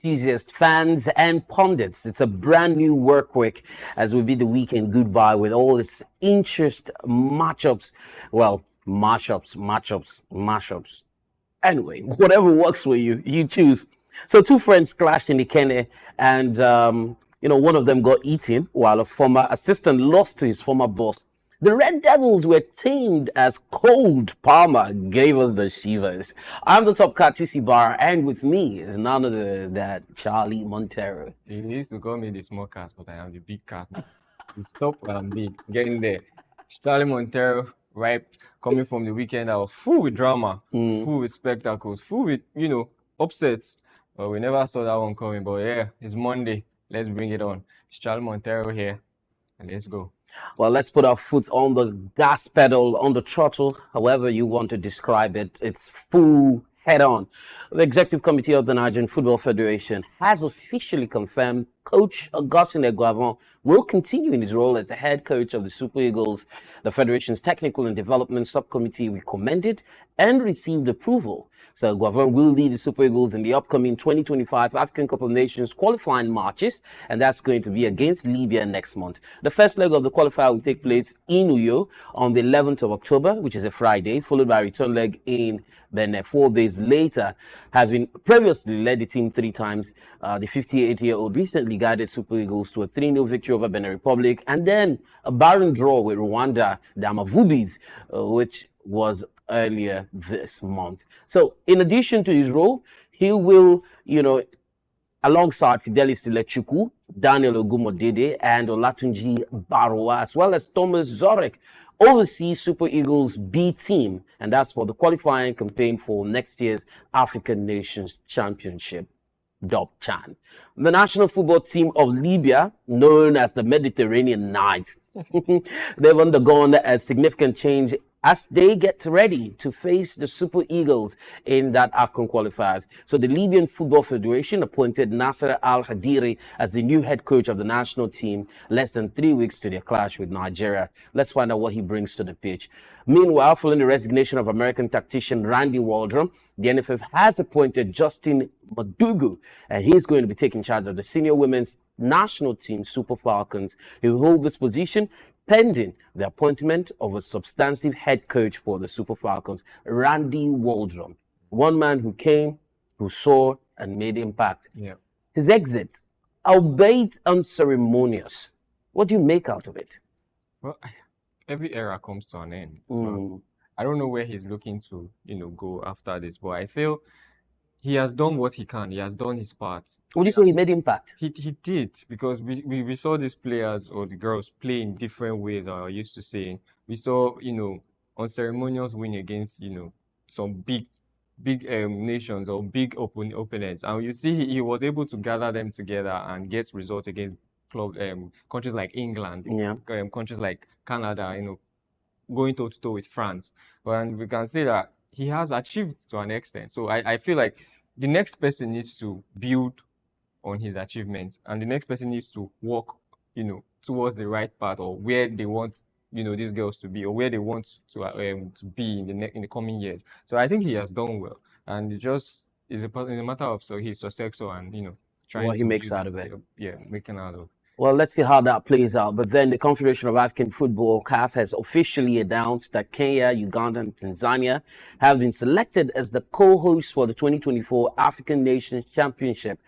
enthusiasts, fans, and pundits. It's a brand new work week as we bid the weekend goodbye with all its interest matchups. Well, mashups. Anyway, whatever works for you, you choose. So two friends clashed in the Kenne, and one of them got eaten while a former assistant lost to his former boss. The Red Devils were tamed as Cold Palmer gave us the shivers. I'm the top cat, TC Bar, and with me is none other than Charlie Montero. He used to call me the small cat, but I am the big cat. Stop when I'm big. Getting there. Charlie Montero, right? Coming from the weekend, I was full with drama, full with spectacles, full with, upsets. But we never saw that one coming. But yeah, it's Monday. Let's bring it on. It's Charlie Montero here, and let's go. Well, let's put our foot on the gas pedal, on the throttle, however you want to describe it. It's full head on. The Executive Committee of the Nigerian Football Federation has officially confirmed Coach Augustine Eguavoen will continue in his role as the head coach of the Super Eagles. The Federation's Technical and Development Subcommittee recommended and received approval. So Eguavoen will lead the Super Eagles in the upcoming 2025 African Cup of Nations qualifying matches, and that's going to be against Libya next month. The first leg of the qualifier will take place in Uyo on the 11th of October, which is a Friday, followed by a return leg in Benin 4 days later. Having previously led the team 3 times, the 58-year-old recently guided Super Eagles to a 3-0 victory over Benin Republic, and then a barren draw with Rwanda, the Amavubis, which was earlier this month. So in addition to his role, he will, alongside Fidelis Lechukwu, Daniel Dubois, and Olatunji Barowa, as well as Thomas Zorek, oversee Super Eagles B team, and that's for the qualifying campaign for next year's African Nations Championship. Chan. The national football team of Libya, known as the Mediterranean Knights, they've undergone a significant change as they get ready to face the Super Eagles in that AFCON qualifiers. So the Libyan Football Federation appointed Nasser Al-Hadiri as the new head coach of the national team less than 3 weeks to their clash with Nigeria. Let's find out what he brings to the pitch. Meanwhile, following the resignation of American tactician Randy Waldron, the NFF has appointed Justin Madugu, and he's going to be taking charge of the senior women's national team, Super Falcons. He will hold this position pending the appointment of a substantive head coach for the Super Falcons, Randy Waldron. One man who came, who saw, and made impact. Yeah. His exit, albeit unceremonious. What do you make out of it? Well, every era comes to an end. I don't know where he's looking to, go after this, but I feel he has done what he can. He has done his part. Would you say he made impact? He did, because we saw these players or the girls play in different ways. I used to say we saw, unceremonious win against, some big nations or big opponents, and you see he was able to gather them together and get results against countries like England, countries like Canada, going toe-to-toe with France. But we can say that he has achieved to an extent. So I feel like the next person needs to build on his achievements, and the next person needs to walk, towards the right path, or where they want, these girls to be, or where they want to be in the coming years. So I think he has done well, and it just is a matter of his successor and trying what he makes out of it. Making out of it. Well, let's see how that plays out. But then the Confederation of African Football, CAF, has officially announced that Kenya, Uganda, and Tanzania have been selected as the co-hosts for the 2024 African Nations Championship.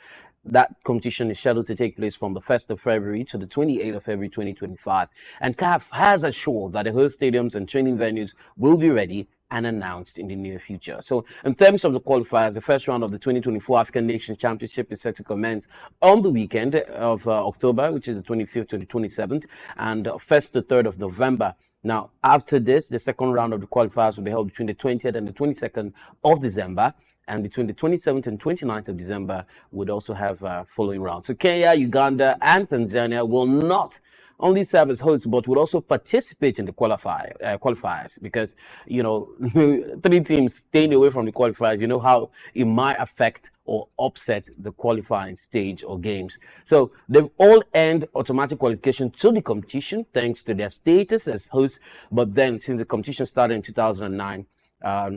That competition is scheduled to take place from the 1st of February to the 28th of February 2025. And CAF has assured that the host stadiums and training venues will be ready and announced in the near future. So in terms of the qualifiers, the first round of the 2024 African Nations Championship is set to commence on the weekend of October, which is the 25th to the 27th, and 1st to 3rd of November. Now, after this, the second round of the qualifiers will be held between the 20th and the 22nd of December. And between the 27th and 29th of December, would also have following rounds. So Kenya, Uganda, and Tanzania will not only serve as hosts, but would also participate in the qualifiers, because, 3 teams staying away from the qualifiers, how it might affect or upset the qualifying stage or games. So they've all earned automatic qualification to the competition thanks to their status as hosts. But then since the competition started in 2009,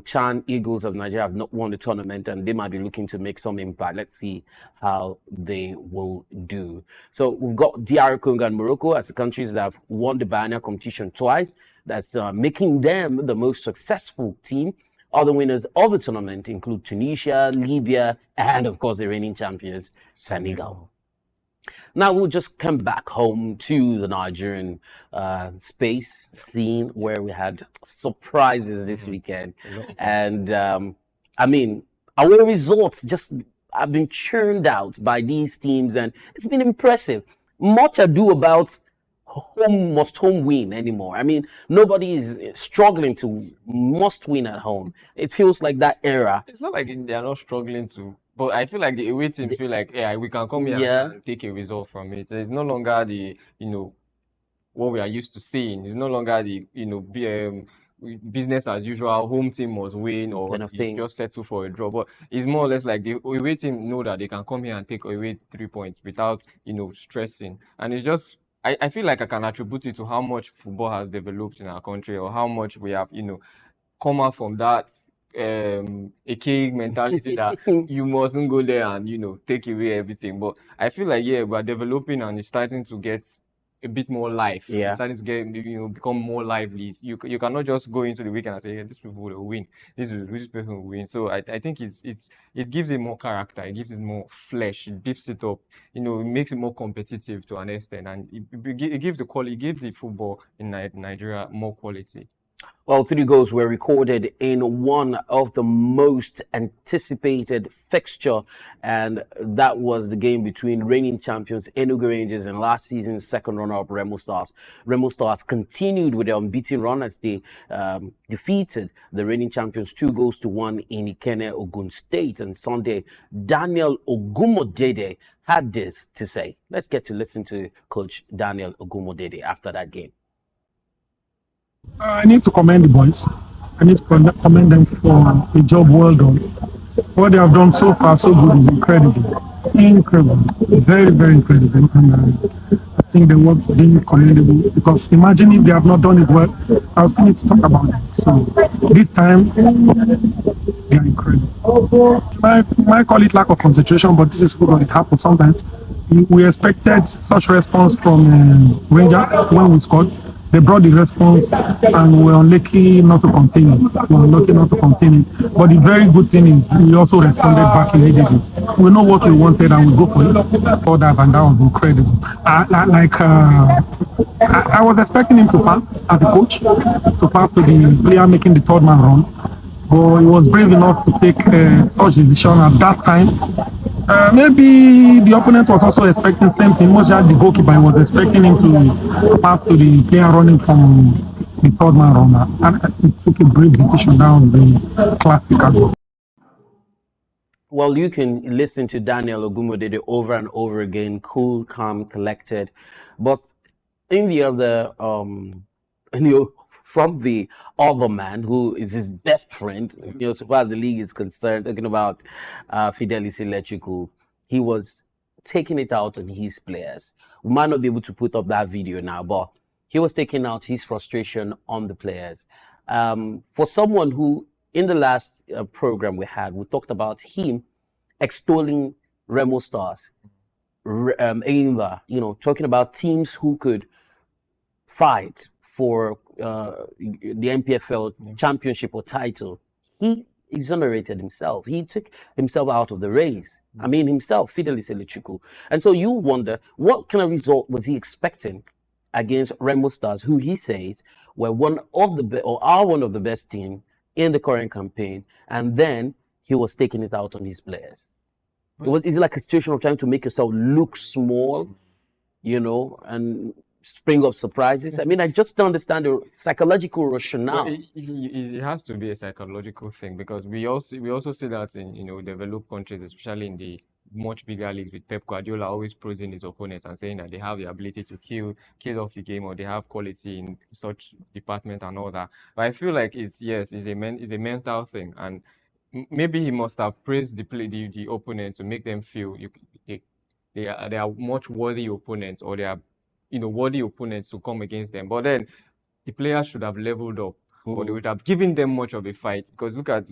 Chan Eagles of Nigeria have not won the tournament, and they might be looking to make some impact. Let's see how they will do. So we've got DR Congo and Morocco as the countries that have won the biennial competition twice. That's making them the most successful team. Other winners of the tournament include Tunisia, Libya, and of course the reigning champions, Senegal. Now we'll just come back home to the Nigerian space scene where we had surprises this weekend. And I mean, our results just have been churned out by these teams, and it's been impressive. Much ado about home win anymore. I mean, nobody is struggling to must win at home. It feels like that era. It's not like they are not struggling to, but I feel like the away team feel like, yeah, we can come here and take a result from it. It's no longer the, what we are used to seeing. It's no longer the, business as usual, home team must win or just settle for a draw. But it's more or less like the away team know that they can come here and take away 3 points without, stressing. And it's just, I feel like I can attribute it to how much football has developed in our country, or how much we have, come out from that archaic mentality that you mustn't go there and, take away everything. But I feel like, yeah, we're developing and it's starting to get a bit more life. Yeah. It's starting to get, become more lively. You cannot just go into the weekend and say, yeah, these people will win. This people will win. So I think it gives it more character. It gives it more flesh. It beefs it up. It makes it more competitive to an extent, and it gives the quality. It gives the football in Nigeria more quality. Well, 3 goals were recorded in one of the most anticipated fixture, and that was the game between reigning champions Enugu Rangers and last season's second runner-up Remo Stars. Remo Stars continued with their unbeaten run as they defeated the reigning champions 2-1 in Ikene, Ogun State on Sunday. Daniel Ogumodede had this to say. Let's get to listen to Coach Daniel Ogumodede after that game. I need to commend the boys. I need to commend them for a job well done. What they have done so far, so good, is incredible. Incredible. Very, very incredible. And I think the work's been commendable, because imagine if they have not done it well, I'll still need to talk about them. So this time, they are incredible. I call it lack of concentration, but this is football. It happens sometimes. We expected such response from Rangers when we scored. They brought the response and we were unlucky not to continue. But the very good thing is we also responded back immediately. We know what we wanted and we go for it. For that, and that was incredible. I was expecting him to pass as a coach, to pass to the player making the third man run. But he was brave enough to take such decision at that time. Maybe the opponent was also expecting the same thing. Much as the goalkeeper was expecting him to pass to the player running from the third man runner. And it took a brave decision. That was the classic goal. Well, you can listen to Daniel Ogumodede over and over again, cool, calm, collected. But in the other, from the other man who is his best friend, as far as the league is concerned, talking about Fidelis Electrical, he was taking it out on his players. We might not be able to put up that video now, but he was taking out his frustration on the players. For someone who, in the last program we had, we talked about him extolling Remo Stars, talking about teams who could fight for the NPFL championship or title. He exonerated himself. He took himself out of the race. I mean, himself, Fidelis Electrical. And so you wonder, what kind of result was he expecting against Remo Stars, who he says were one of the best team in the current campaign, and then he was taking it out on his players. Is it like a situation of trying to make yourself look small, and spring up surprises? I mean, I just don't understand the psychological rationale. Well, it has to be a psychological thing, because we also see that in developed countries, especially in the much bigger leagues, with Pep Guardiola always praising his opponents and saying that they have the ability to kill off the game, or they have quality in such department and all that. But I feel like it's a mental thing, and maybe he must have praised the opponent to make them feel they are much worthy opponents, or they are worthy opponents to come against them. But then the players should have leveled up but they would have given them much of a fight, because look at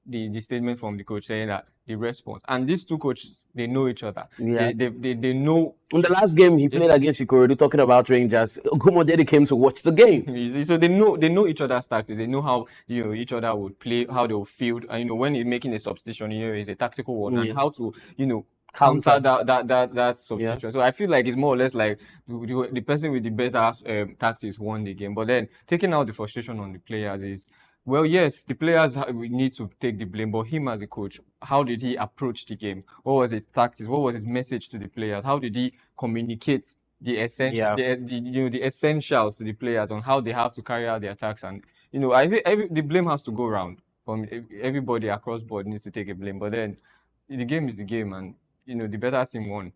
the statement from the coach saying that the response, and these two coaches, they know each other. Yeah. They know. In the last game he played against Ikorodu, talking about Rangers, Gomodede came to watch the game. You see, so they know each other's tactics. They know how each other would play, how they will field, and when you're making a substitution, it's a tactical one, and how to counter that substitution. So I feel like it's more or less like the person with the better tactics won the game. But then taking out the frustration on the players is, well, yes, the players we need to take the blame, but him as a coach, how did he approach the game? What was his tactics? What was his message to the players? How did he communicate the essential, the essentials to the players on how they have to carry out their attacks? And I think the blame has to go around. Everybody across board needs to take a blame. But then the game is the game, and the better team won.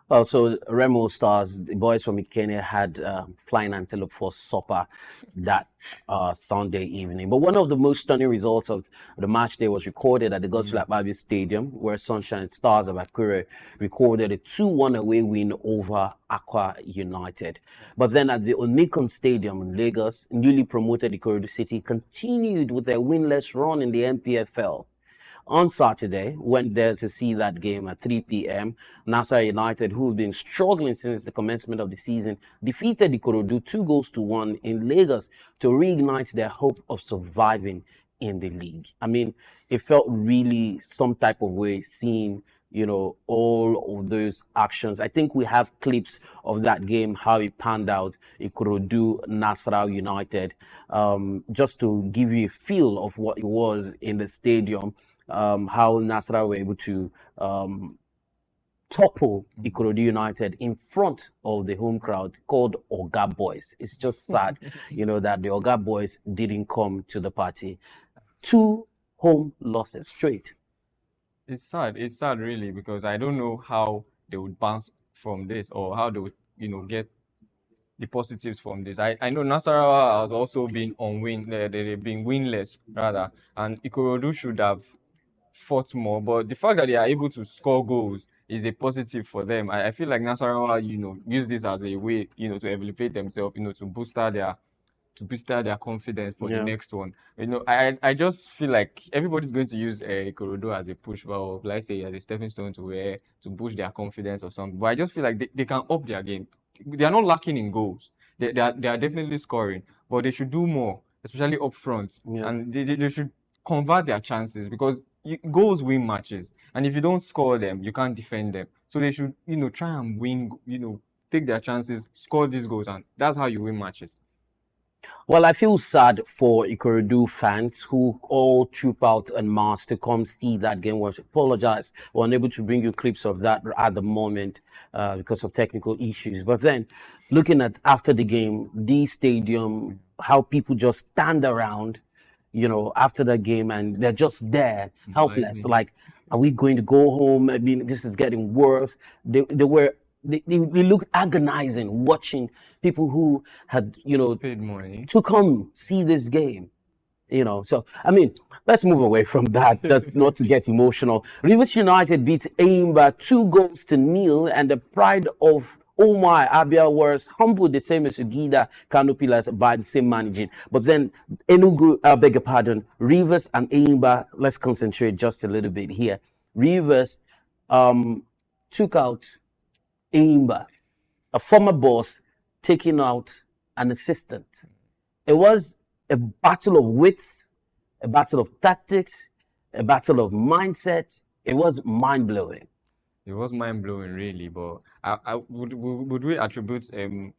Also, Remo Stars, the boys from Kenya, had Flying Antelope for supper that Sunday evening. But one of the most stunning results of the match day was recorded at the Godswill Akpabio Stadium, where Sunshine Stars of Akure recorded a 2-1 away win over Aqua United. But then at the Onikon Stadium in Lagos, newly promoted Ikorodu City continued with their winless run in the NPFL. On Saturday, went there to see that game at 3 p.m. Nasarawa United, who have been struggling since the commencement of the season, defeated Ikorodu 2-1 in Lagos to reignite their hope of surviving in the league. I mean, it felt really some type of way seeing, all of those actions. I think we have clips of that game, how it panned out, Ikorodu, Nasarawa United, just to give you a feel of what it was in the stadium. How Nasarawa were able to topple Ikorodu United in front of the home crowd, called Oga Boys. It's just sad, that the Oga Boys didn't come to the party. 2 home losses straight. It's sad. It's sad, really, because I don't know how they would bounce from this, or how they would, get the positives from this. I know Nasarawa has also been they've been winless, rather, and Ikorodu should have fought more, but the fact that they are able to score goals is a positive for them. I feel like Nasarawa, use this as a way, to elevate themselves, to booster their confidence for the next one. I just feel like everybody's going to use Ikorodu as a push, or let's say as a stepping stone to boost their confidence or something. But I just feel like they can up their game. They are not lacking in goals. They are definitely scoring, but they should do more, especially up front, and they should convert their chances, because goals win matches, and if you don't score them, you can't defend them. So they should, try and win, take their chances, score these goals, and that's how you win matches. Well, I feel sad for Ikorodu fans who all troop out en masse to come see that game. We apologize. We're unable to bring you clips of that at the moment because of technical issues. But then, looking at after the game, the stadium, how people just stand around, after the game, and they're just there, helpless. Like, are we going to go home? I mean, this is getting worse. They looked agonizing watching people who had, paid money to come see this game. So, I mean, let's move away from that, just not to get emotional. Rivers United beat Enyimba 2-0, and the pride of Omar Abia was humbled the same as Uganda Kano Pillars by the same managing. But then Enugu, Rivers and Enyimba, let's concentrate just a little bit here. Rivers took out Enyimba, a former boss taking out an assistant. It was a battle of wits, a battle of tactics, a battle of mindset. It was mind-blowing. It was mind-blowing, really, but would we attribute the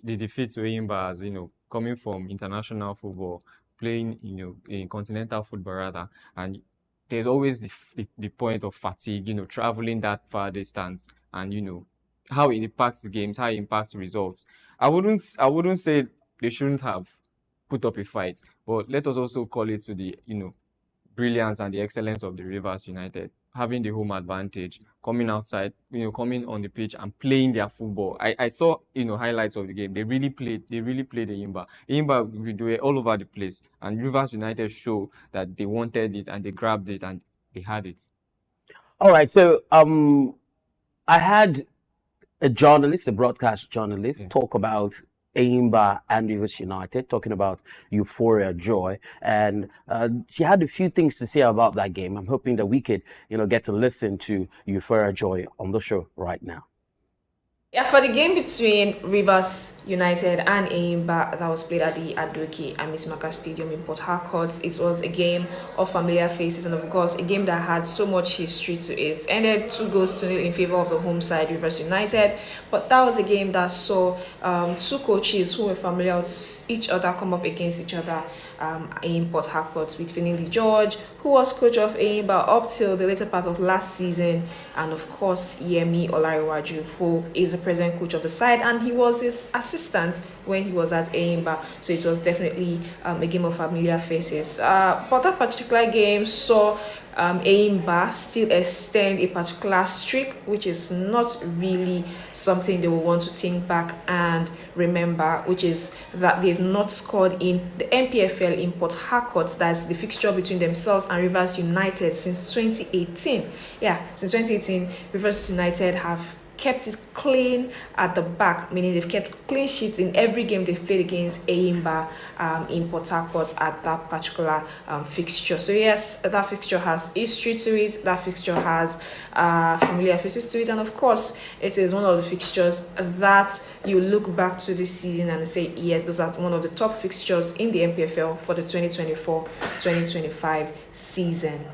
defeat to Enyimba as, coming from international football, playing, in continental football rather, and there's always the point of fatigue, traveling that far distance, and, how it impacts the games, how it impacts results. I wouldn't say they shouldn't have put up a fight, but let us also call it to the, brilliance and the excellence of the Rivers United, having the home advantage, coming outside, coming on the pitch and playing their football. I saw, highlights of the game. They really played Enyimba. Enyimba, they were all over the place, and Rivers United show that they wanted it and they grabbed it and they had it. All right, so I had a broadcast journalist, talk about Aimba and Rivers United, talking about euphoria, joy, and she had a few things to say about that game. I'm hoping that we could, get to listen to euphoria, joy on the show right now. Yeah, for the game between Rivers United and Aimba that was played at the Adoki Amismaka Stadium in Port Harcourt, it was a game of familiar faces and, of course, a game that had so much history to it. Ended 2-0 in favor of the home side, Rivers United, but that was a game that saw two coaches who were familiar with each other come up against each other in Port Harcourt, with Finidi George, who was coach of Aimba up till the later part of last season, and of course Yemi Olariwaju, who is the present coach of the side, and he was his assistant when he was at Aimba. So it was definitely a game of familiar faces. But that particular game saw Aimba still extend a particular streak, which is not really something they will want to think back and remember, which is that they've not scored in the NPFL in Port Harcourt. That's the fixture between themselves and Rivers United since 2018. Yeah, since 2018, Rivers United have kept it clean at the back, meaning they've kept clean sheets in every game they've played against Aimba in Port Harcourt at that particular fixture. So yes, that fixture has history to it, that fixture has familiar faces to it, and of course it is one of the fixtures that you look back to this season and say, yes, those are one of the top fixtures in the NPFL for the 2024-2025 season.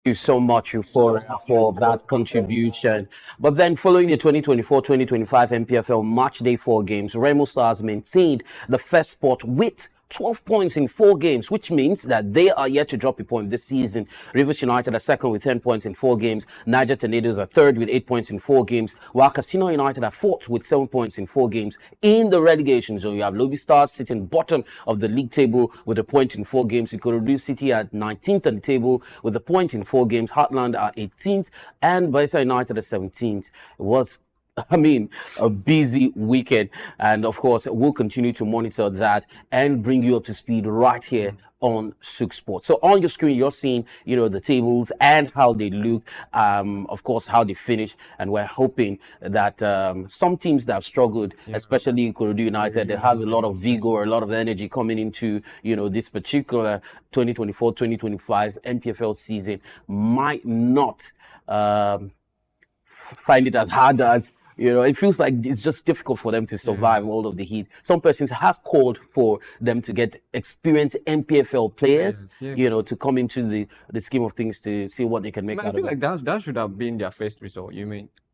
You so much for that contribution. But then following the 2024-2025 NPFL Matchday 4 games, Remo Stars maintained the first spot with 12 points in 4 games, which means that they are yet to drop a point this season. Rivers United are second with 10 points in 4 games. Niger Tornadoes are third with 8 points in 4 games, while Casino United are fourth with 7 points in 4 games. In the relegation zone, you have Remo Stars sitting bottom of the league table with a point in 4 games. Ikorodu City at 19th on the table with a point in 4 games. Heartland are 18th and Bayelsa United are 17th. It was a busy weekend, and of course we'll continue to monitor that and bring you up to speed right here on SOUQ Sports. So on your screen you're seeing the tables and how they look, of course how they finish, and we're hoping that some teams that have struggled, especially Ikorodu United, they have a lot of vigor, a lot of energy coming into this particular 2024-2025 NPFL season, might not find it as hard as it feels like it's just difficult for them to survive all of the heat. Some persons have called for them to get experienced NPFL players, to come into the scheme of things to see what they can make out of it. I feel like that should have been their first result.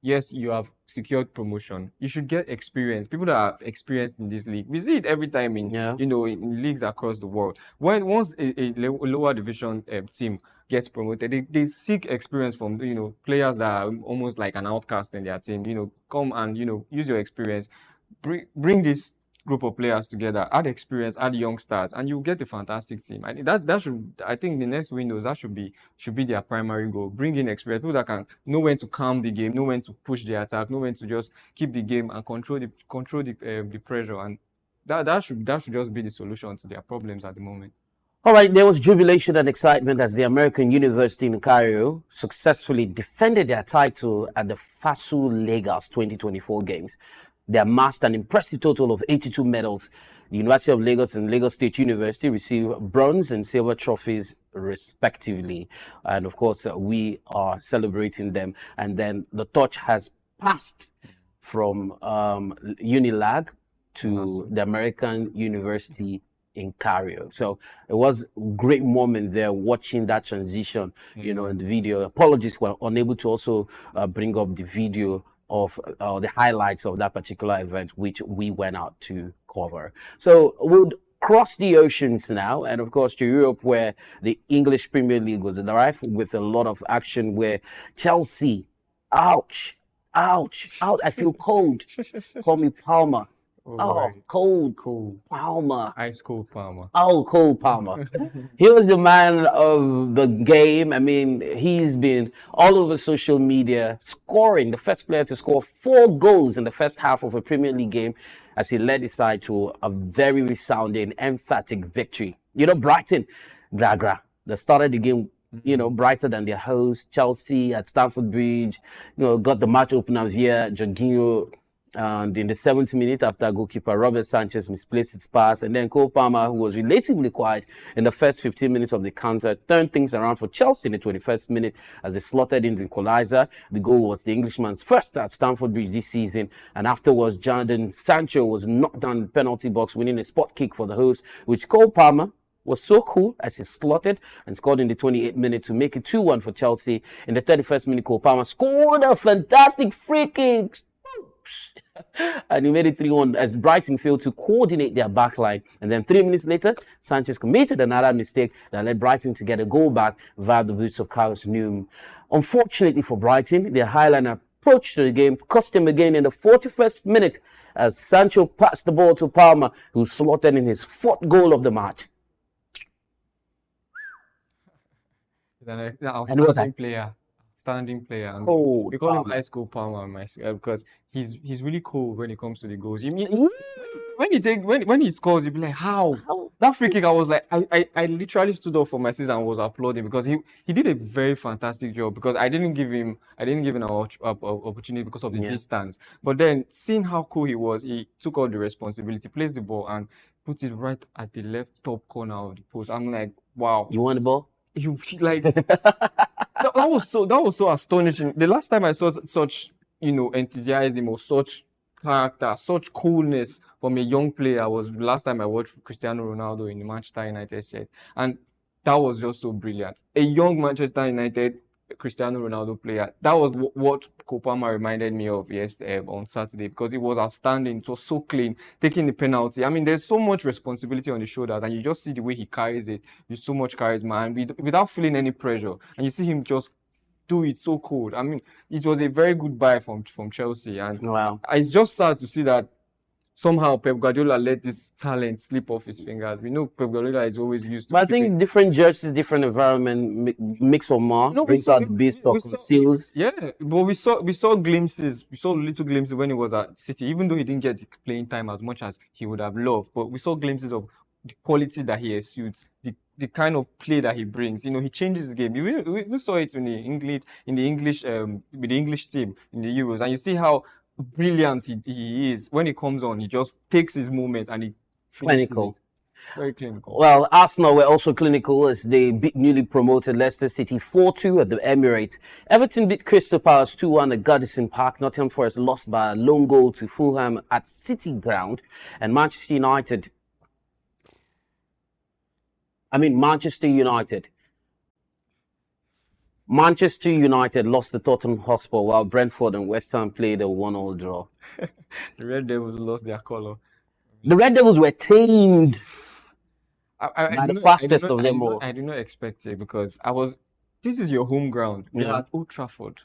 Yes, you have secured promotion. You should get experience. People that are experienced in this league, we see it every time in in leagues across the world. Once a lower division team gets promoted, they seek experience from players that are almost like an outcast in their team. Come and use your experience, bring this group of players together, add experience, add young stars, and you get a fantastic team. I think the next windows that should be their primary goal. Bring in experience, people that can know when to calm the game, know when to push the attack, know when to just keep the game and control the pressure, and that should just be the solution to their problems at the moment. All right, there was jubilation and excitement as the American University in Cairo successfully defended their title at the FASU Lagos 2024 games. They amassed an impressive total of 82 medals. The University of Lagos and Lagos State University received bronze and silver trophies respectively. And of course, we are celebrating them. And then the torch has passed from Unilag to the American University in Cairo. So it was a great moment there watching that transition, in the video. Apologies, we're unable to also bring up the video of the highlights of that particular event, which we went out to cover. So we'll cross the oceans now, and of course to Europe, where the English Premier League was arrived with a lot of action, where Chelsea, ouch, I feel cold. Call me Palmer. Cold Palmer. Ice cold Palmer. Cold Palmer. He was the man of the game. He's been all over social media, scoring, the first player to score 4 goals in the first half of a Premier League game, as he led his side to a very resounding, emphatic victory. Brighton, Gragra, they started the game, brighter than their host, Chelsea at Stamford Bridge, got the match opener here, Jorginho. And in the 70th minute, after goalkeeper Robert Sanchez misplaced his pass, and then Cole Palmer, who was relatively quiet in the first 15 minutes of the counter, turned things around for Chelsea in the 21st minute as they slotted in the equalizer. The goal was the Englishman's first at Stamford Bridge this season, and afterwards, Jadon Sancho was knocked down the penalty box, winning a spot kick for the host, which Cole Palmer was so cool as he slotted and scored in the 28th minute to make it 2-1 for Chelsea. In the 31st minute, Cole Palmer scored a fantastic free kick. And he made it 3-1 as Brighton failed to coordinate their backline. And then 3 minutes later, Sanchez committed another mistake that led Brighton to get a goal back via the boots of Carlos Newman. Unfortunately for Brighton, their highline approach to the game cost him again in the 41st minute as Sancho passed the ball to Palmer, who slotted in his 4th goal of the match. An outstanding player. Standing player. And Oh, we call him Palmer. Ice Cold Palmer because he's really cool when it comes to the goals. When he scores, you'll be like, how? That free kick, I was like, I literally stood up for my sister and was applauding because he did a very fantastic job because I didn't give him an opportunity because of the distance. But then seeing how cool he was, he took all the responsibility, placed the ball and put it right at the left top corner of the post. I'm like, wow. You want the ball? That was so astonishing. The last time I saw such enthusiasm or such character, such coolness from a young player was the last time I watched Cristiano Ronaldo in the Manchester United shirt, and that was just so brilliant. A young Manchester United Cristiano Ronaldo player. That was what Cole Palmer reminded me of yesterday on Saturday because it was outstanding. It was so clean, taking the penalty. I mean, there's so much responsibility on the shoulders, and you just see the way he carries it. There's so much charisma, and without feeling any pressure. And you see him just do it so cool. I mean, it was a very good buy from Chelsea, and Wow. it's just sad to see that somehow Pep Guardiola let this talent slip off his fingers. We know Pep Guardiola is always used to. But I think different jerseys, different environment, mix or more, brings out the best or conceals. Yeah, but we saw glimpses. We saw little glimpses when he was at City, even though he didn't get the playing time as much as he would have loved. But we saw glimpses of the quality that he exudes, the kind of play that he brings. He changes the game. We saw it with the English team in the Euros, and you see how brilliant he is. When he comes on, he just takes his moment and he Clinical. it. Very clinical. Well, Arsenal were also clinical as they beat newly promoted Leicester City 4-2 at the Emirates. Everton beat Crystal Palace 2-1 at Goodison Park. Nottingham Forest lost by a lone goal to Fulham at City Ground. And Manchester United lost to Tottenham Hotspur while Brentford and West Ham played a 1-1 draw. The Red Devils lost their color. The Red Devils were tamed by the did fastest not- of them all. I did not expect it because this is your home ground. We're Yeah. at Old Trafford.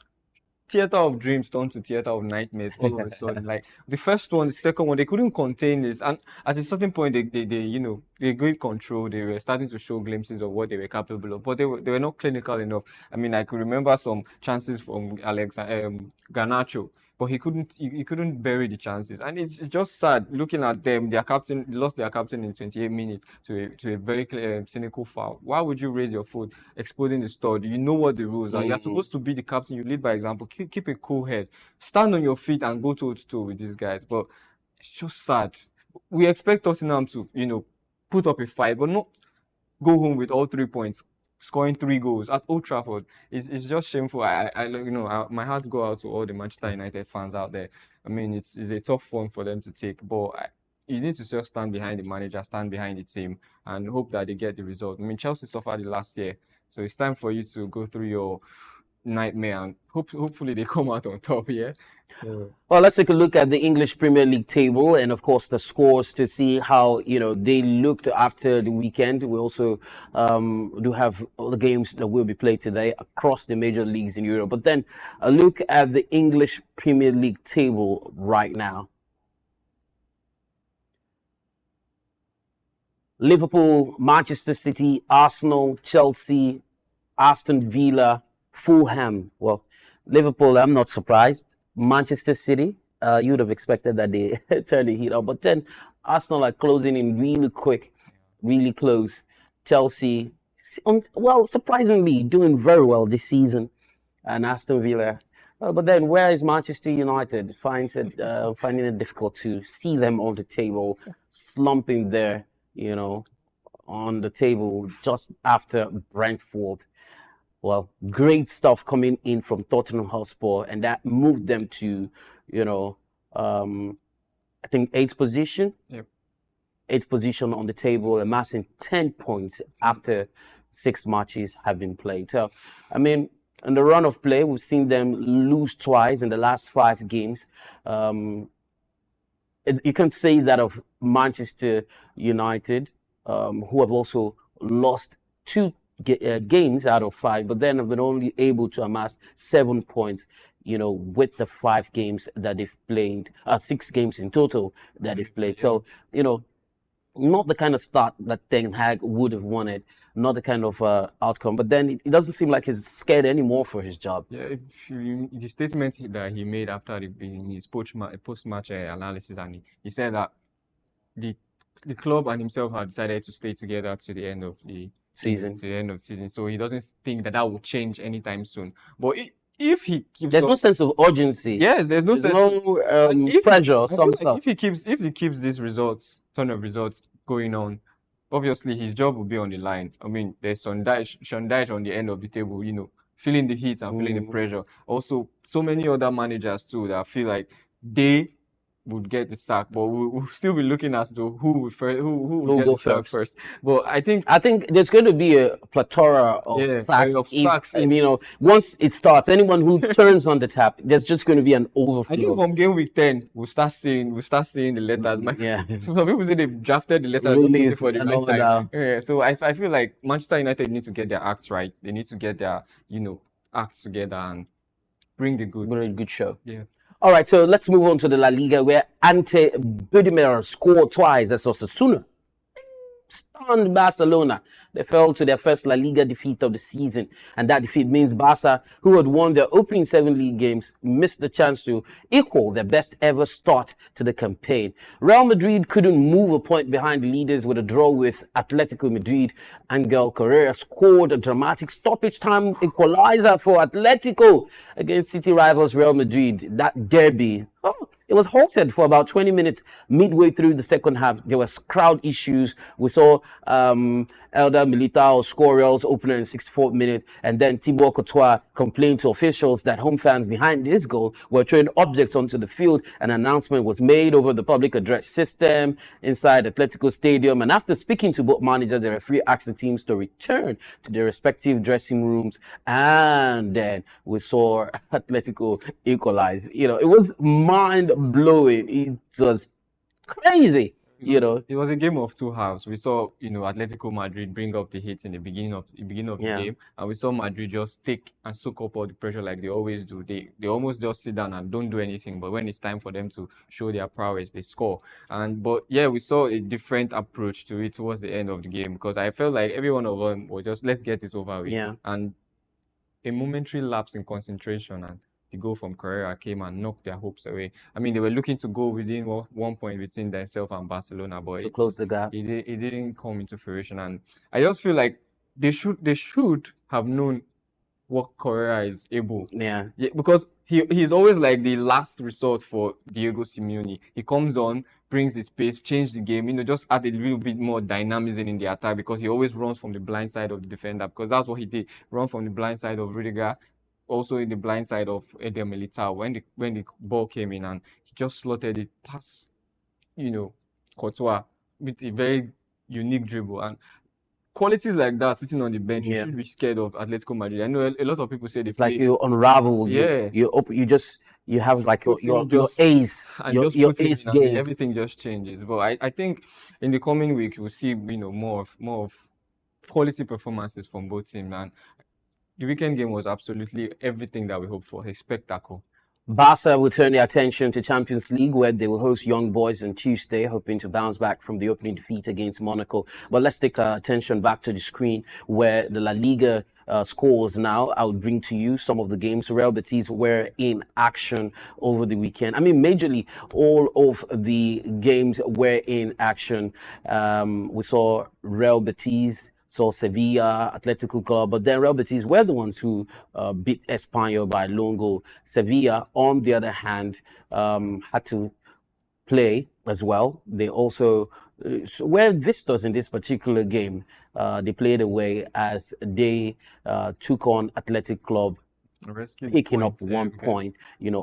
Theater of dreams turned to theater of nightmares all of a sudden. Like the first one, the second one, they couldn't contain this. And at a certain point, they gained control. They were starting to show glimpses of what they were capable of, but they were not clinical enough. I mean, I could remember some chances from Garnacho, but he couldn't bury the chances. And it's just sad looking at them. Their captain lost their captain in 28 minutes to a very cynical foul. Why would you raise your foot, exploding the stud? You know what the rules are. You're supposed to be the captain. You lead by example. Keep a cool head. Stand on your feet and go toe to toe with these guys. But it's just sad. We expect Tottenham to, put up a fight, but not go home with all 3 points. Scoring 3 goals at Old Trafford is just shameful. My heart go out to all the Manchester United fans out there. I mean, it's a tough one for them to take, but you need to just stand behind the manager, stand behind the team, and hope that they get the result. I mean, Chelsea suffered it last year, so it's time for you to go through your nightmare and hopefully they come out on top. Yeah. Well, let's take a look at the English Premier League table and, of course, the scores to see how, they looked after the weekend. We also do have all the games that will be played today across the major leagues in Europe. But then a look at the English Premier League table right now. Liverpool, Manchester City, Arsenal, Chelsea, Aston Villa, Fulham. Well, Liverpool, I'm not surprised. Manchester City, you would have expected that they turn the heat up. But then Arsenal are closing in really quick, really close. Chelsea, well, surprisingly, doing very well this season. And Aston Villa, But then, where is Manchester United? Finding it difficult to see them on the table, slumping there, on the table just after Brentford. Well, great stuff coming in from Tottenham Hotspur, and that moved them to, I think eighth position. Yep. Eighth position on the table, amassing 10 points after 6 matches have been played. So, I mean, in the run of play, we've seen them lose twice in the last 5 games. You can say that of Manchester United, who have also lost 2 games out of 5, but then have been only able to amass 7 points, with the 5 games that they've played, 6 games in total that they've played. So, not the kind of start that Ten Hag would have wanted, not the kind of outcome. But then it doesn't seem like he's scared anymore for his job. Yeah, the statement that he made after his post-match analysis, and he said that the club and himself had decided to stay together to the end of the Season. To the end of the season. So he doesn't think that will change anytime soon. But if he keeps, there's no sense of urgency. Yes, there's no sense. No pressure. If he keeps these ton of results going on, obviously his job will be on the line. I mean, there's Sean Dyche on the end of the table, feeling the heat and feeling the pressure. Also, so many other managers too that feel like they would get the sack, but we'll still be looking as to who will get the sack first. But I think there's going to be a plethora of sacks. And once it starts, anyone who turns on the tap, there's just going to be an overflow. I think from game week 10, we'll start seeing the letters. Yeah. Some people say they've drafted the letters for the right time. Yeah. So I feel like Manchester United need to get their acts right. They need to get their acts together and bring the goods. Bring a good show. Yeah. All right, so let's move on to the La Liga, where Ante Budimir scored twice as Osasuna stunned Barcelona. They fell to their first La Liga defeat of the season, and that defeat means Barca, who had won their opening 7 league games, missed the chance to equal their best ever start to the campaign. Real Madrid couldn't move a point behind the leaders with a draw with Atletico Madrid. Angel Correa scored a dramatic stoppage time equalizer for Atletico against City rivals Real Madrid. That derby, it was halted for about 20 minutes midway through the second half. There was crowd issues. We saw Elder Militao score Real's opener in 64th minute, and then Thibaut Courtois complained to officials that home fans behind this goal were throwing objects onto the field. An announcement was made over the public address system inside Atletico Stadium, and after speaking to both managers, the referee asked the teams to return to their respective dressing rooms, and then we saw Atletico equalize. It was mind-blowing. It was crazy. It was a game of 2 halves. We saw, Atletico Madrid bring up the hits in the beginning of the game, and we saw Madrid just take and soak up all the pressure like they always do. They almost just sit down and don't do anything, but when it's time for them to show their prowess, they score. But we saw a different approach to it towards the end of the game, because I felt like every one of them was just, let's get this over with. Yeah. And a momentary lapse in concentration, and the goal from Correa came and knocked their hopes away. I mean, they were looking to go within 1 point between themselves and Barcelona, but to close the gap. It didn't come into fruition. And I just feel like they should have known what Correa is able. Yeah, because he's always like the last resort for Diego Simeone. He comes on, brings his pace, change the game, just add a little bit more dynamism in the attack, because he always runs from the blind side of the defender, because that's what he did, run from the blind side of Rudiger, also in the blind side of Eder Militao when the ball came in, and he just slotted it past, Courtois with a very unique dribble. And qualities like that sitting on the bench, you should be scared of Atletico Madrid. I know a lot of people say it's like you unravel. Yeah, you have like your ace, and your ace game. Everything just changes. But I think in the coming week we'll see more of quality performances from both teams. And the weekend game was absolutely everything that we hoped for. A spectacle. Barca will turn their attention to Champions League, where they will host Young Boys on Tuesday, hoping to bounce back from the opening defeat against Monaco. But let's take our attention back to the screen, where the La Liga scores now. I'll bring to you some of the games. Real Betis were in action over the weekend. I mean, majorly all of the games were in action. We saw Real Betis saw Sevilla, Atletico Club, but then Real Betis were the ones who beat Espanyol by a lone goal. Sevilla, on the other hand, had to play as well. They also were visitors in this particular game. They played away as they took on Athletic Club, picking up 1 point,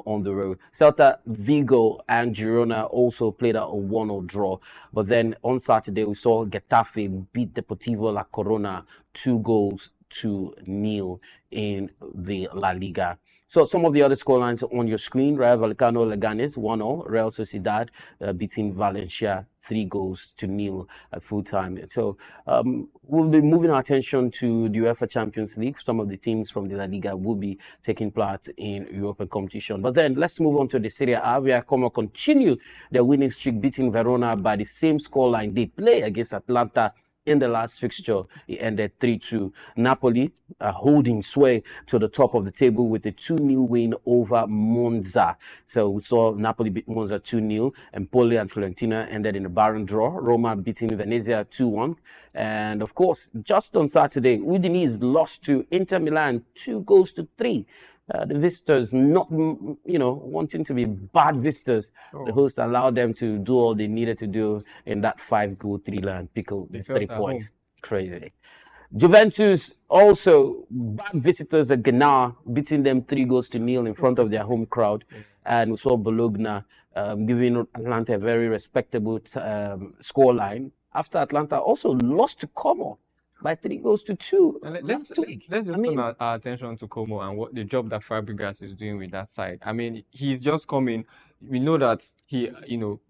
on the road. Celta Vigo and Girona also played out a 1-1 draw. But then on Saturday, we saw Getafe beat Deportivo La Corona 2-0 in the La Liga. So some of the other scorelines on your screen: Rayo Vallecano Leganes 1-0, Real Sociedad beating Valencia 3-0 at full time. So we'll be moving our attention to the UEFA Champions League. Some of the teams from the La Liga will be taking part in European competition. But then let's move on to the Serie A, where Como continue their winning streak, beating Verona by the same scoreline they play against Atlanta in the last fixture. It ended 3-2. Napoli holding sway to the top of the table with a 2-0 win over Monza. So we saw Napoli beat Monza 2-0. Empoli and Fiorentina ended in a barren draw. Roma beating Venezia 2-1. And of course, just on Saturday, Udinese lost to Inter Milan 2-3. The visitors not, wanting to be bad visitors. The host allowed them to do all they needed to do in that 5-goal, 3-line pickle, 3 points. Crazy. Juventus also bad visitors at Ghana, beating them 3-0 in front of their home crowd. And we saw Bologna giving Atlanta a very respectable scoreline after Atlanta also lost to Como by 3-2. Let's just turn our attention to Como and what the job that Fabregas is doing with that side. I mean, he's just coming. We know that he,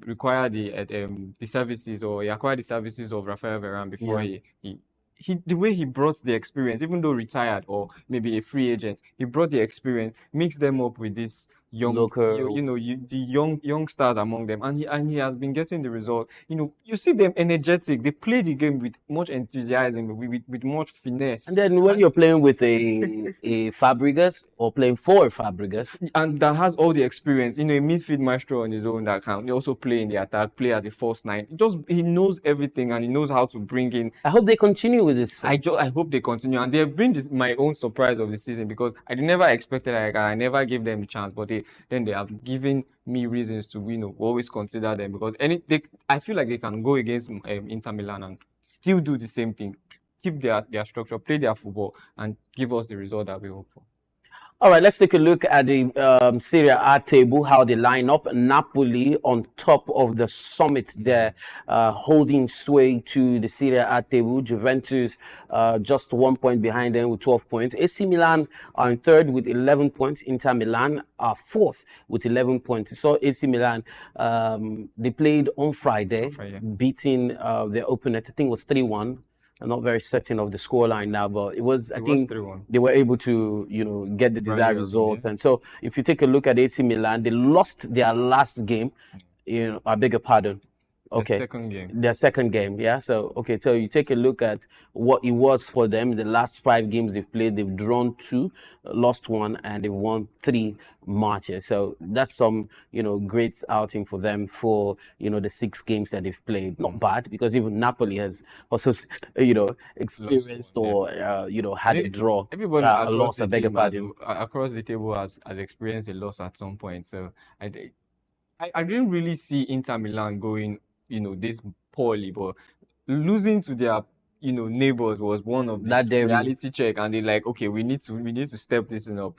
required the services, or he acquired the services of Rafael Varane before the way he brought the experience, even though retired or maybe a free agent, he brought the experience, mixed them up with this young, the young stars among them, and he has been getting the result. You see them energetic. They play the game with much enthusiasm, with much finesse. And then when you're playing with a Fabregas or playing for a Fabregas, and that has all the experience, a midfield maestro on his own that can also play in the attack, play as a false nine. He knows everything, and he knows how to bring in. I hope they continue with this. I hope they continue, and they've been my own surprise of the season, because I never expected. I never gave them the chance, but they have given me reasons to always consider them, because I feel like they can go against Inter Milan and still do the same thing, keep their structure, play their football, and give us the result that we hope for. All right, let's take a look at the Serie A table, how they line up. Napoli on top of the summit there, holding sway to the Serie A table. Juventus just 1 point behind them with 12 points. AC Milan are in third with 11 points. Inter Milan are fourth with 11 points. So AC Milan, they played on Friday, beating their opponent. I think it was 3-1. I'm not very certain of the scoreline now, but I think 3-1. They were able to, get the desired results. And so if you take a look at AC Milan, they lost their last game. I beg your pardon. Okay. Their second game, yeah. So, so you take a look at what it was for them. The last 5 games they've played, they've drawn 2, lost 1, and they've won 3 matches. So that's some, great outing for them for, the 6 games that they've played. Not bad, because even Napoli has also, experienced or, had a draw. Everybody a loss, I beg your pardon. Across the table has experienced a loss at some point. So I didn't really see Inter Milan going this poorly, but losing to their neighbors was one of the reality check, and they're like, okay, we need to step this up.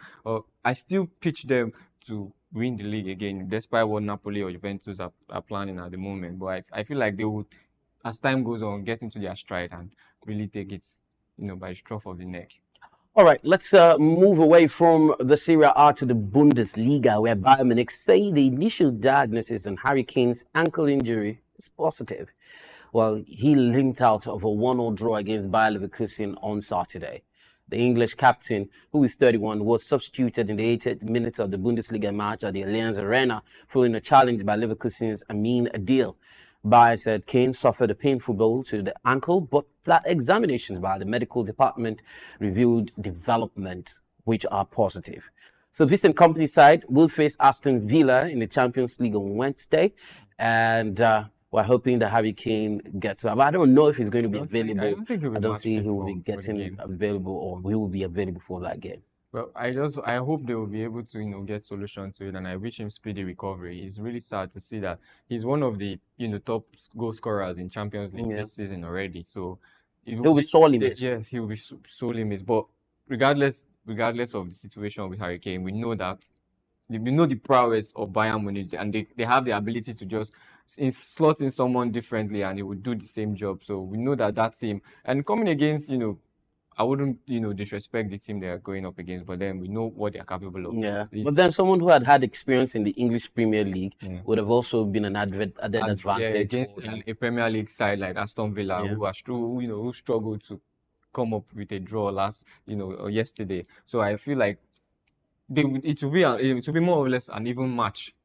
I still pitch them to win the league again, despite what Napoli or Juventus are planning at the moment. But I feel like they would, as time goes on, get into their stride and really take it by the scruff of the neck. All right, let's move away from the Serie A to the Bundesliga, where Bayern Munich say the initial diagnosis on Harry Kane's ankle injury is positive. Well, he limped out of a 1-1 draw against Bayer Leverkusen on Saturday. The English captain, who is 31, was substituted in the 80th minute of the Bundesliga match at the Allianz Arena following a challenge by Leverkusen's Amin Adil. Bayer said Kane suffered a painful blow to the ankle, but that examinations by the medical department revealed developments which are positive. So Vincent Kompany's side will face Aston Villa in the Champions League on Wednesday, and We're hoping that Harry Kane gets back. But I don't know if he's going to be I available. don't think he'll be I don't match see fit he will be for the getting game. available, or he will be available for that game. Well, I hope they will be able to, get solution to it, and I wish him speedy recovery. It's really sad to see that he's one of the, top goal scorers in Champions League this season already. So He'll be sorely missed. Yeah, he'll be sorely missed. But regardless of the situation with Harry Kane, we know the prowess of Bayern Munich, and they have the ability to just slot in someone differently, and he would do the same job. So we know that team, and coming against, I wouldn't, disrespect the team they are going up against, but then we know what they are capable of. Yeah, but then someone who had experience in the English Premier League would have also been an added advantage. Yeah, against a Premier League side like Aston Villa, who struggled to come up with a draw or yesterday. So I feel like it will be more or less an even match.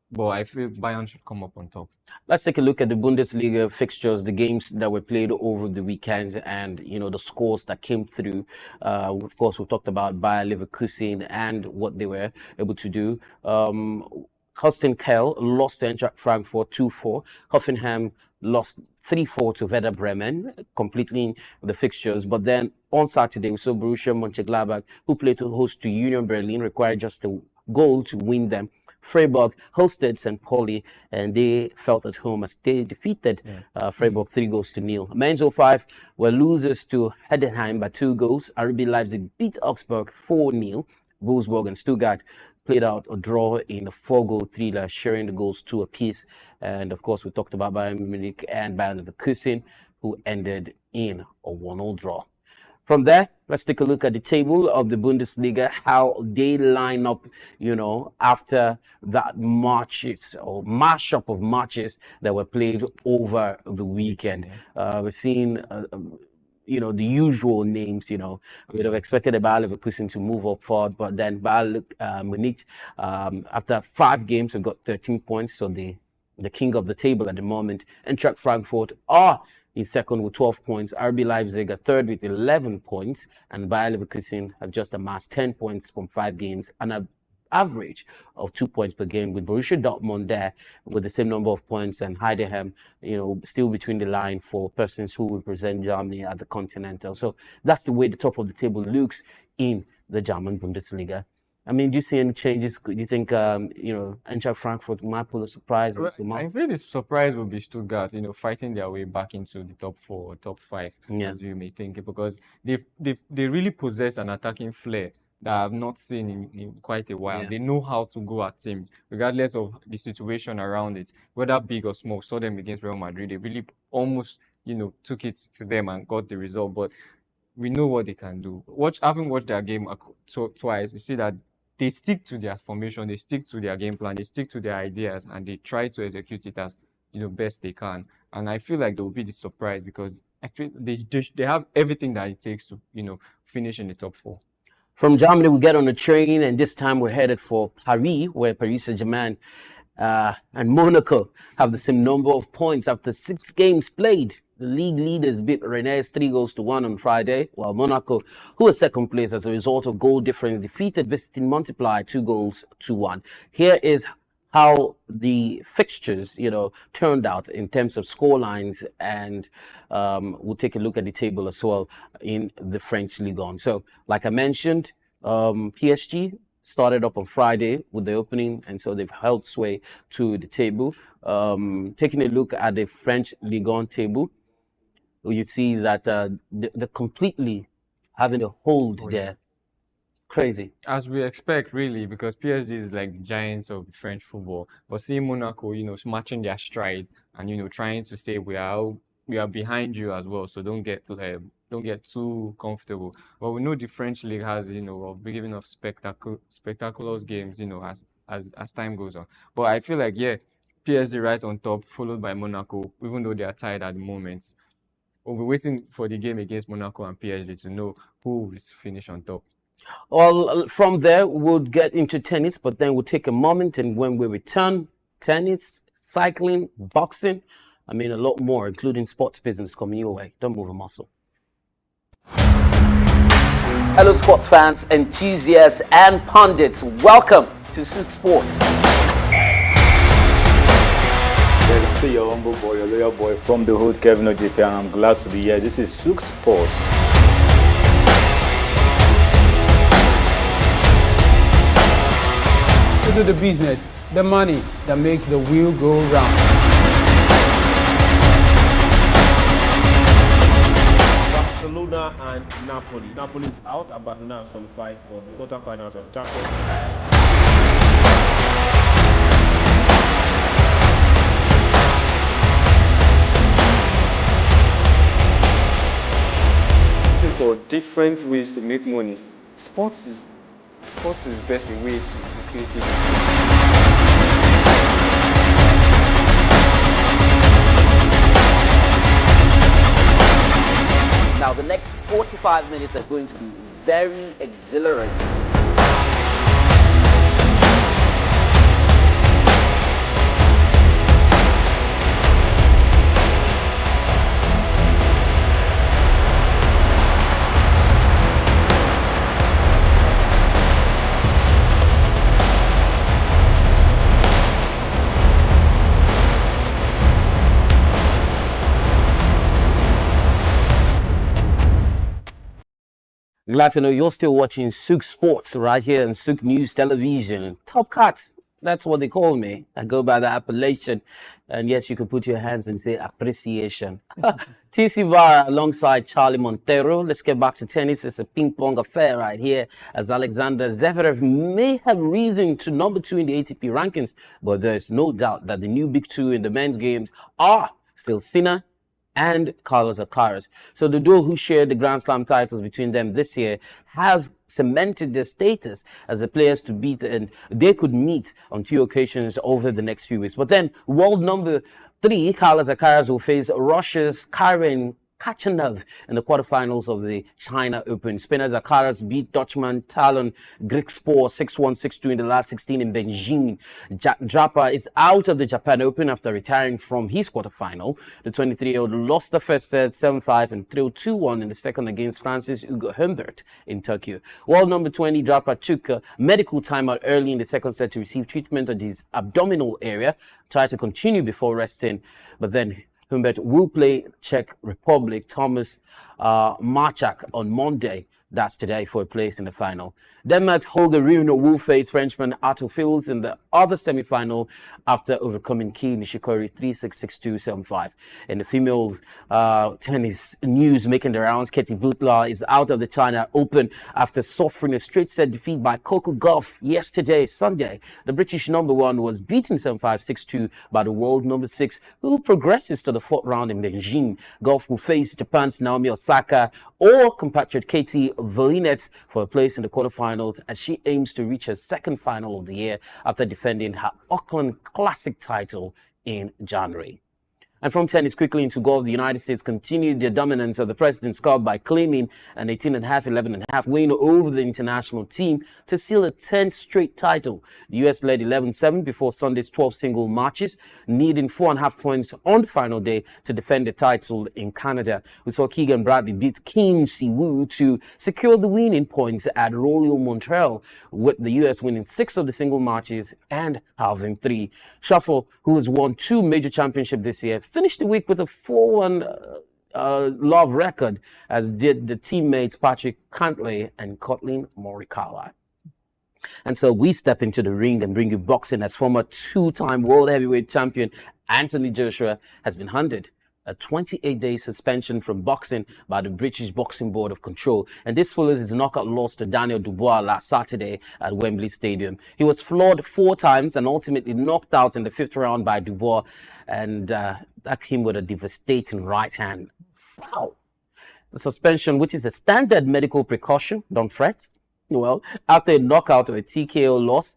But I feel Bayern should come up on top. Let's take a look at the Bundesliga fixtures, the games that were played over the weekend, and the scores that came through. Of course, we've talked about Bayer Leverkusen and what they were able to do. Holstein Kiel lost to Eintracht Frankfurt 2-4. Hoffenheim lost 3-4 to Werder Bremen, completing the fixtures. But then on Saturday, we saw Borussia Mönchengladbach, who played to host to Union Berlin, required just a goal to win them. Freiburg hosted St. Pauli, and they felt at home as they defeated Freiburg 3-0. Mainz 05 were losers to Heidenheim by 2 goals. RB Leipzig beat Augsburg 4-0. Wolfsburg and Stuttgart played out a draw in a 4-goal thriller, sharing the goals 2 apiece. And of course, we talked about Bayern Munich and Bayer Leverkusen, who ended in a 1-0 draw. From there, let's take a look at the table of the Bundesliga, how they line up, after that mashup of matches that were played over the weekend. We're seeing, the usual names, we'd have expected the Bayer Leverkusen to move up forward, but then Bayer Munich, after 5 games, have got 13 points, so the king of the table at the moment. Eintracht Frankfurt are in second with 12 points. RB Leipzig are third with 11 points. And Bayer Leverkusen have just amassed 10 points from 5 games and an average of 2 points per game, with Borussia Dortmund there with the same number of points, and Heidenheim, still between the line for persons who represent Germany at the Continental. So that's the way the top of the table looks in the German Bundesliga. I mean, do you see any changes? Do you think, Eintracht Frankfurt might pull a surprise? I feel the surprise will be Stuttgart, fighting their way back into the top 4 or top 5, as you may think, because they really possess an attacking flair that I've not seen in quite a while. They know how to go at teams, regardless of the situation around it, whether big or small. Saw them against Real Madrid. They really almost, took it to them and got the result. But we know what they can do. Having watched their game twice, you see that they stick to their formation, they stick to their game plan, they stick to their ideas, and they try to execute it as best they can. And I feel like there will be the surprise, because I feel they have everything that it takes to finish in the top 4. From Germany, we get on a train, and this time we're headed for Paris, where Paris Saint-Germain and Monaco have the same number of points after 6 games played. The league leaders beat Rennes 3-1 on Friday, while Monaco, who was second place as a result of goal difference, defeated visiting Montpellier 2-1. Here is how the fixtures, turned out in terms of scorelines, and we'll take a look at the table as well in the French Ligue. So, like I mentioned, PSG started up on Friday with the opening, and so they've held sway to the table. Taking a look at the French Ligue 1 table, you see that they're completely having a hold there. Crazy. As we expect, really, because PSG is like giants of French football. But seeing Monaco, matching their stride and, trying to say we are behind you as well, so don't get too comfortable. But we know the French league has, of giving of spectacular games, as time goes on. But I feel like, PSG right on top, followed by Monaco, even though they are tied at the moment. We'll be waiting for the game against Monaco and PSG to know who will finish on top. Well, from there, we'll get into tennis, but then we'll take a moment, and when we return, tennis, cycling, boxing, a lot more, including sports business coming your way. Don't move a muscle. Hello, sports fans, enthusiasts, and pundits. Welcome to SOUQ Sports. Yes, I'm still your humble boy, your loyal boy from the hood, Kevin Ojefe, and I'm glad to be here. This is SOUQ Sports. To do the business, the money that makes the wheel go round. Barcelona and Napoli. Napoli is out, and Barcelona has qualified for the quarterfinals of Champions. Looking for different ways to make money. Sports is best a way to be creative. Now, the next 45 minutes are going to be very exhilarating. Glad to know you're still watching SOUQ Sports right here on SOUQ News Television. Top Cuts, that's what they call me. I go by the appellation. And yes, you can put your hands and say appreciation. TC Vara alongside Charlie Montero. Let's get back to tennis. It's a ping-pong affair right here as Alexander Zverev may have risen to number 2 in the ATP rankings, but there's no doubt that the new big two in the men's games are still Sinner and Carlos Alcaraz. So the duo who shared the Grand Slam titles between them this year have cemented their status as the players to beat, and they could meet on 2 occasions over the next few weeks. But then world number 3, Carlos Alcaraz, will face Russia's Karen Khachanov in the quarterfinals of the China Open. Spinner's Alcaraz beat Dutchman Talon Griekspoor 6-1, 6-2 in the last 16 in Beijing. Draper is out of the Japan Open after retiring from his quarterfinal. The 23-year-old lost the first set 7-5 and thrilled 2-1 in the second against Francis Hugo Humbert in Tokyo. World number 20, Draper took a medical timeout early in the second set to receive treatment on his abdominal area, tried to continue before resting, but then Humbert will play Czech Republic Thomas Marchak on Monday. That's today for a place in the final. Denmark Holger Rune will face Frenchman Arthur Fields in the other semi-final after overcoming Kei Nishikori 3-6, 6-2, 7-5. In the female tennis news making the rounds, Katie Butler is out of the China Open after suffering a straight set defeat by Coco Gauff yesterday, Sunday. The British number 1 was beaten 7-5, 6-2 by the world number 6, who progresses to the 4th round in Beijing. Gauff will face Japan's Naomi Osaka or compatriot Katie Volinets for a place in the quarterfinals as she aims to reach her 2nd final of the year after defending her Auckland Classic title in January. And from tennis quickly into golf, the United States continued their dominance of the President's Cup by claiming an 18.5, 11.5 win over the international team to seal a 10th straight title. The US led 11-7 before Sunday's 12 single matches, needing 4.5 points on the final day to defend the title in Canada. We saw Keegan Bradley beat Kim Si-woo to secure the winning points at Royal Montreal, with the US winning 6 of the single matches and halving 3. Shuffle, who has won 2 major championships this year, finished the week with a 4-1 love record, as did the teammates Patrick Cantlay and Kathleen Morikawa. And so we step into the ring and bring you boxing as former 2-time world heavyweight champion Anthony Joshua has been handed a 28-day suspension from boxing by the British Boxing Board of Control. And this follows his knockout loss to Daniel Dubois last Saturday at Wembley Stadium. He was floored 4 times and ultimately knocked out in the 5th round by Dubois, and that came with a devastating right hand. Wow. The suspension, which is a standard medical precaution, don't fret, well, after a knockout or a TKO loss,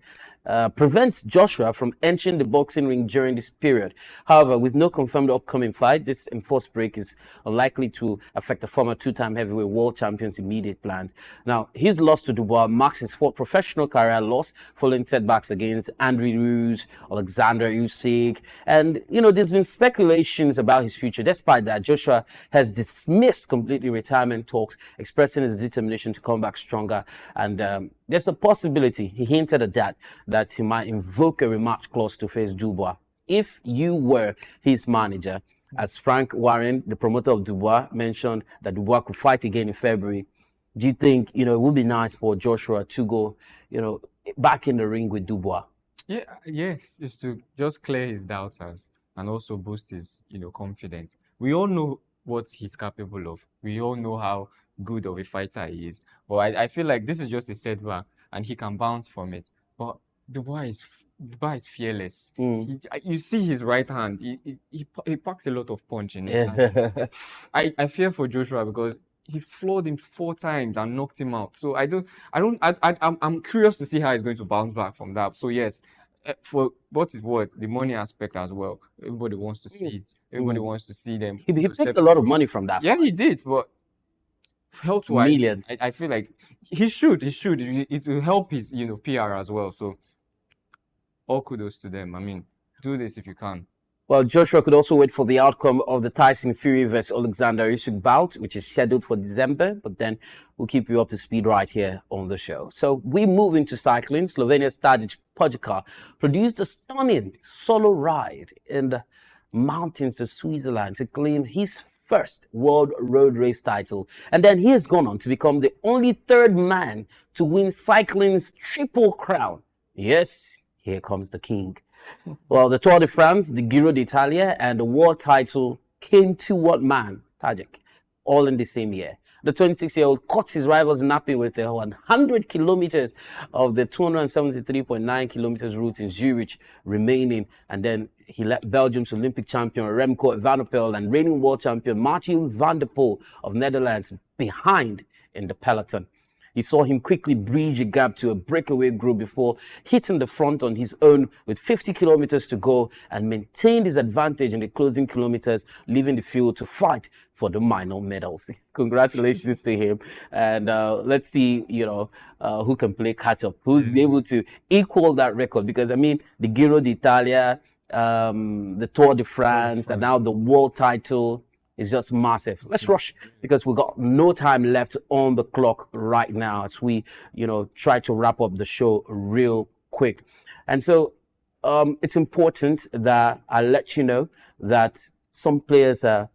prevents Joshua from entering the boxing ring during this period. However, with no confirmed upcoming fight, this enforced break is unlikely to affect the former 2-time heavyweight world champion's immediate plans. Now, his loss to Dubois marks his 4th professional career loss, following setbacks against Andre Ruiz, Alexander Usyk, and there's been speculations about his future. Despite that, Joshua has dismissed completely retirement talks, expressing his determination to come back stronger. And there's a possibility, he hinted at that he might invoke a rematch clause to face Dubois if you were his manager, as Frank Warren, the promoter of Dubois, mentioned that Dubois could fight again in February, do you think, it would be nice for Joshua to go, back in the ring with Dubois? Yeah, yes, it's to just clear his doubters and also boost his, confidence. We all know what he's capable of. We all know how good of a fighter he is. But I feel like this is just a setback and he can bounce from it. But Dubois is fearless. You see his right hand. He packs a lot of punch in it. Yeah. I fear for Joshua because he floored him 4 times and knocked him out. So I'm curious to see how he's going to bounce back from that. So yes, for what is what, the money aspect as well. Everybody wants to see it. Everybody wants to see them. He picked a lot of money from that. Yeah, he did, but health-wise, Millions. I feel like he should. It will help his, PR as well. So all kudos to them. I mean, do this if you can. Well, Joshua could also wait for the outcome of the Tyson Fury versus Alexander Usyk bout, which is scheduled for December, but then we'll keep you up to speed right here on the show. So we move into cycling. Slovenia's Tadej Pogačar produced a stunning solo ride in the mountains of Switzerland to claim his first world road race title. And then he has gone on to become the only third man to win cycling's triple crown. Yes, here comes the king. Well, the Tour de France, the Giro d'Italia, and the world title came to one man, Tadej, all in the same year. The 26-year-old caught his rivals napping with 100 kilometers of the 273.9 kilometers route in Zurich remaining, and then he left Belgium's Olympic champion Remco Evenepoel and reigning world champion Mathieu van der Poel of Netherlands behind in the peloton. He saw him quickly bridge a gap to a breakaway group before hitting the front on his own with 50 kilometers to go and maintained his advantage in the closing kilometers, leaving the field to fight for the minor medals. Congratulations to him. And let's see, who can play catch up, who's be able to equal that record. Because, I mean, the Giro d'Italia, the Tour de France, and now the world title is just massive. Let's rush because we've got no time left on the clock right now as we, try to wrap up the show real quick. And so it's important that I let you know that some players have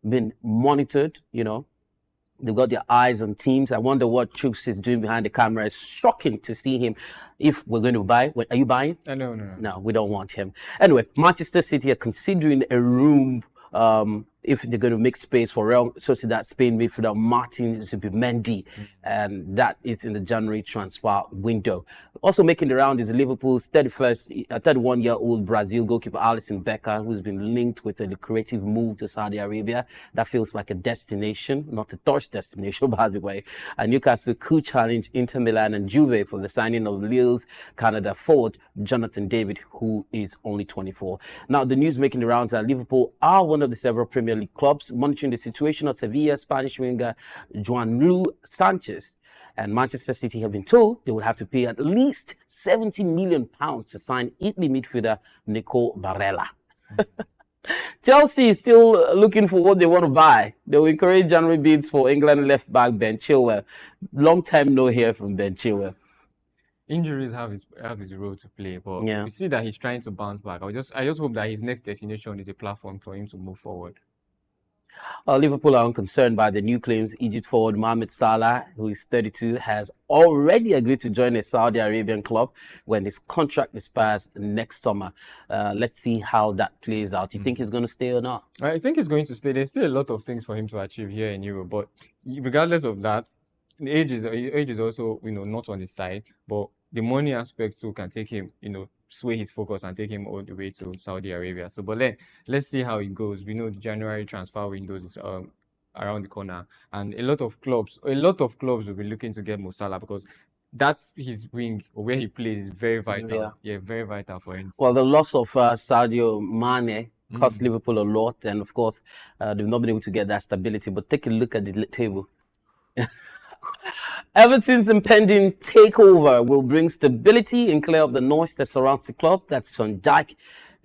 been monitored, They've got their eyes on teams. I wonder what Chooks is doing behind the camera. It's shocking to see him. If we're going to buy, are you buying? No. No, we don't want him. Anyway, Manchester City are considering a room if they're going to make space for Real Sociedad Spain midfielder Martin Zubimendi, and that is in the January transfer window. Also making the round is Liverpool's 31-year-old Brazil goalkeeper Alisson Becker, who's been linked with a lucrative move to Saudi Arabia. That feels like a destination, not a tourist destination, by the way. And Newcastle could challenge Inter Milan and Juve for the signing of Lille's Canada forward Jonathan David, who is only 24. Now, the news making the rounds are Liverpool are one of the several Premier League clubs monitoring the situation of Sevilla Spanish winger Juanlu Sanchez. And Manchester City have been told they will have to pay at least £70 million to sign Italy midfielder Nico Barella. Chelsea is still looking for what they want to buy. They will encourage January bids for England left back Ben Chilwell. Long time no hear from Ben Chilwell. Injuries have his role to play, but Yeah. we see that he's trying to bounce back. I just hope that his next destination is a platform for him to move forward. Liverpool are unconcerned by the new claims. Egypt forward Mohamed Salah, who is 32, has already agreed to join a Saudi Arabian club when his contract expires next summer. Let's see how that plays out. You think he's going to stay or not? I think he's going to stay. There's still a lot of things for him to achieve here in Europe, but regardless of that, age is also not on his side, but the money aspect too can take him, sway his focus and take him all the way to Saudi Arabia. So, but let's see how it goes. We know the January transfer window is around the corner, and a lot of clubs will be looking to get Mo Salah because that's his wing or where he plays is very vital. Yeah, very vital for him. Well, the loss of Sadio Mane cost Liverpool a lot, and of course, they've not been able to get that stability. But take a look at the table. Everton's impending takeover will bring stability and clear up the noise that surrounds the club. That's Son Dijk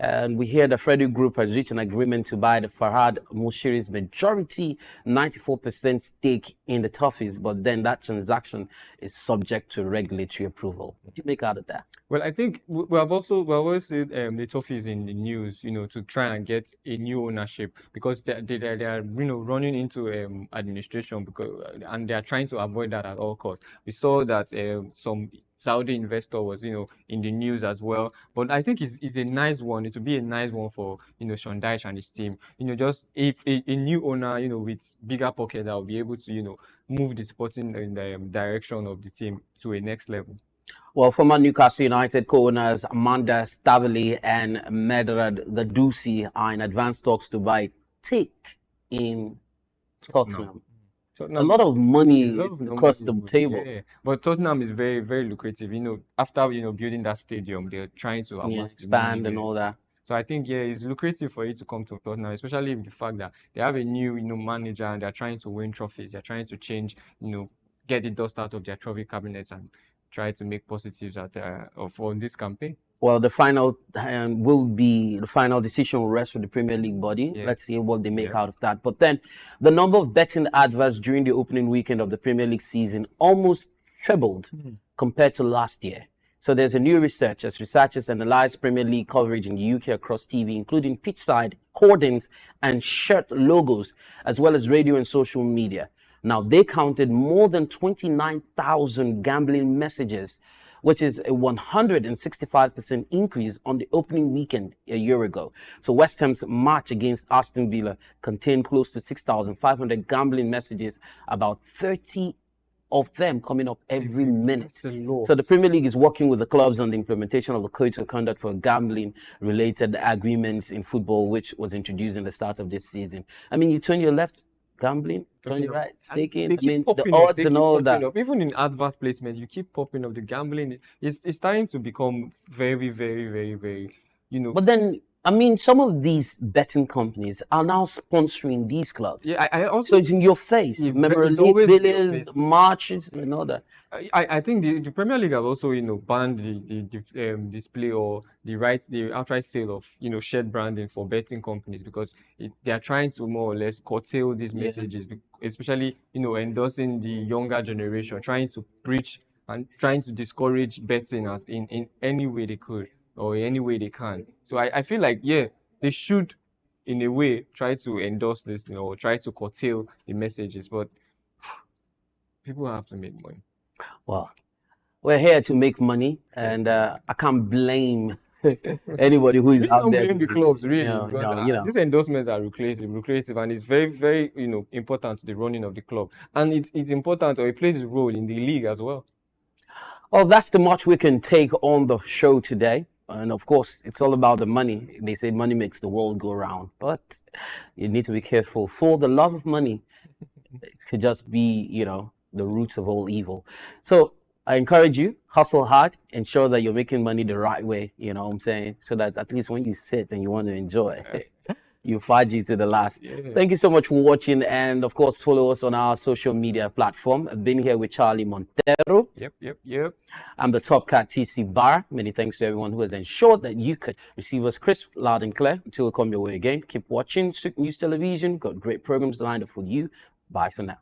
And we hear the Freddie Group has reached an agreement to buy the Farhad Moshiri's majority, 94% stake in the Toffees, but then that transaction is subject to regulatory approval. What do you make out of that? Well, I think we have always seen the Toffees in the news, to try and get a new ownership because they are running into administration and they are trying to avoid that at all costs. We saw that some Saudi investor was, in the news as well. But I think it's a nice one. It would be a nice one for, Sean Dyche and his team. Just if a new owner, with bigger pocket that will be able to, move the sporting in the direction of the team to a next level. Well, former Newcastle United co-owners Amanda Staveley and Medrad Gadusi are in advanced talks to buy take in Tottenham. A lot of money across the table. Yeah. But Tottenham is very, very lucrative. After building that stadium, they're trying to expand and all that. So I think it's lucrative for you to come to Tottenham, especially with the fact that they have a new manager and they're trying to win trophies. They're trying to change, get the dust out of their trophy cabinets and try to make positives on this campaign. Well, the final decision will rest with the Premier League body. Yeah. Let's see what they make out of that. But then the number of betting adverts during the opening weekend of the Premier League season almost trebled compared to last year. So there's a new research as researchers analyze Premier League coverage in the UK across TV, including pitchside, hoardings, and shirt logos, as well as radio and social media. Now, they counted more than 29,000 gambling messages, which is a 165% increase on the opening weekend a year ago. So West Ham's match against Aston Villa contained close to 6,500 gambling messages, about 30 of them coming up every minute. So the Premier League is working with the clubs on the implementation of the Code of Conduct for gambling-related agreements in football, which was introduced in the start of this season. I mean, you turn your left, gambling, turn your right, staking, the odds and all that. Even in advert placement, you keep popping up the gambling. It's starting to become very, very, very, very, But then, I mean, some of these betting companies are now sponsoring these clubs. Yeah, I also... So it's in your face. Memorabilia, marches, and all that. I think the Premier League have also, banned the display or the outright sale of, shared branding for betting companies because they are trying to more or less curtail these messages, especially, endorsing the younger generation, trying to preach and trying to discourage betting as in any way they could or any way they can. So I feel like, they should, in a way, try to endorse this, or try to curtail the messages, but people have to make money. Well, we're here to make money, and I can't blame anybody who is out there. Blame the clubs, really. These endorsements are lucrative, and it's very, very, important to the running of the club, and it's important, or it plays a role in the league as well. Well, that's the much we can take on the show today. And of course, it's all about the money. They say money makes the world go round, but you need to be careful. For the love of money, it could just be, the roots of all evil. So I encourage you, hustle hard, ensure that you're making money the right way, you know what I'm saying? So that at least when you sit and you want to enjoy, you fight you to the last. Yeah. Thank you so much for watching. And of course, follow us on our social media platform. I've been here with Charlie Montero. Yep. I'm the Top Cat TC Bar. Many thanks to everyone who has ensured that you could receive us crisp, loud and clear. Until we come your way again, keep watching SOUQ News Television. Got great programs lined up for you. Bye for now.